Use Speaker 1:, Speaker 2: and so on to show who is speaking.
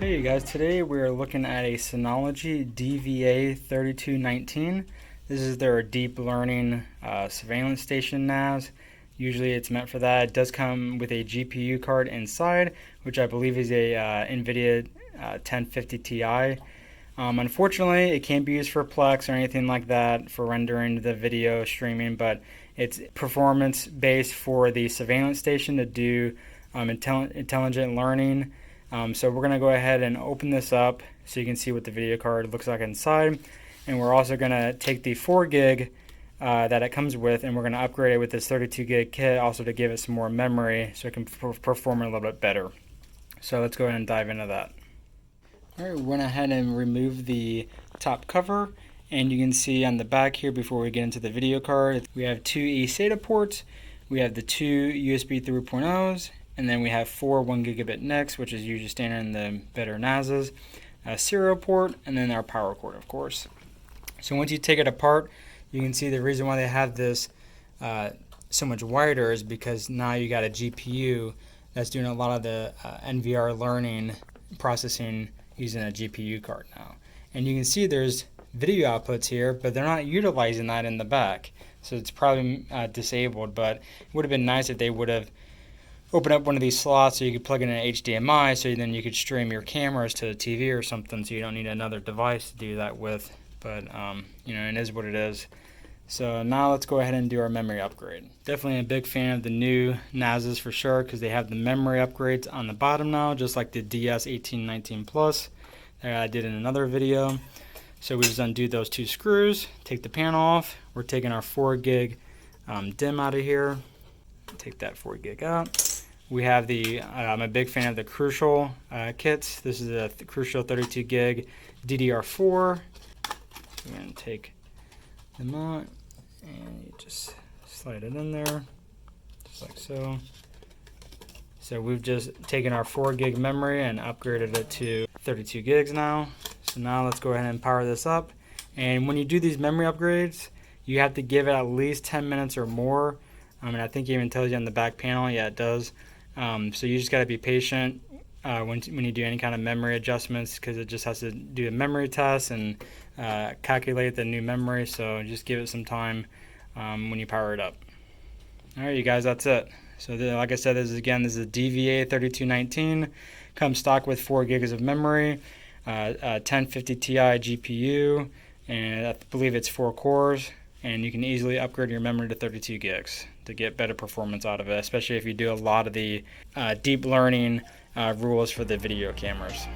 Speaker 1: Hey you guys, today we're looking at a Synology DVA3219. This is their deep learning surveillance station NAS. Usually it's meant for that. It does come with a GPU card inside, which I believe is a NVIDIA 1050 Ti. Unfortunately, it can't be used for Plex or anything like that for rendering the video streaming, but it's performance based for the surveillance station to do intelligent learning. So we're going to go ahead and open this up so you can see what the video card looks like inside. And we're also going to take the 4 gig that it comes with, and we're going to upgrade it with this 32 gig kit also to give it some more memory so it can perform a little bit better. So let's go ahead and dive into that. Alright, we went ahead and removed the top cover, and you can see on the back here before we get into the video card, we have 2 eSATA ports, we have the 2 USB 3.0s, and then we have 4 1 gigabit NICs, which is usually standard in the better NASs, a serial port, and then our power cord, of course. So once you take it apart, you can see the reason why they have this so much wider is because now you got a GPU that's doing a lot of the NVR learning processing using a GPU card now. And you can see there's video outputs here, but they're not utilizing that in the back. So it's probably disabled, but it would have been nice if they would have open up one of these slots so you could plug in an HDMI so then you could stream your cameras to the TV or something, so you don't need another device to do that with. But it is what it is. So now let's go ahead and do our memory upgrade. Definitely a big fan of the new NASs for sure, because they have the memory upgrades on the bottom now, just like the DS1819 Plus that I did in another video. So we just undo those 2 screws, take the panel off. We're taking our 4 gig DIMM out of here. Take that 4 gig out. We have the, I'm a big fan of the Crucial kits. This is a Crucial 32 gig DDR4. We're going to take them out and you just slide it in there, just like so. So we've just taken our 4 gig memory and upgraded it to 32 gigs now. So now let's go ahead and power this up. And when you do these memory upgrades, you have to give it at least 10 minutes or more. I think it even tells you on the back panel. Yeah, it does. So you just got to be patient when you do any kind of memory adjustments, because it just has to do a memory test and calculate the new memory. So just give it some time when you power it up. All right, you guys, that's it. So like I said, this is DVA3219. Comes stock with 4 gigs of memory, 1050 Ti GPU, and I believe it's 4 cores. And you can easily upgrade your memory to 32 gigs to get better performance out of it, especially if you do a lot of the deep learning rules for the video cameras.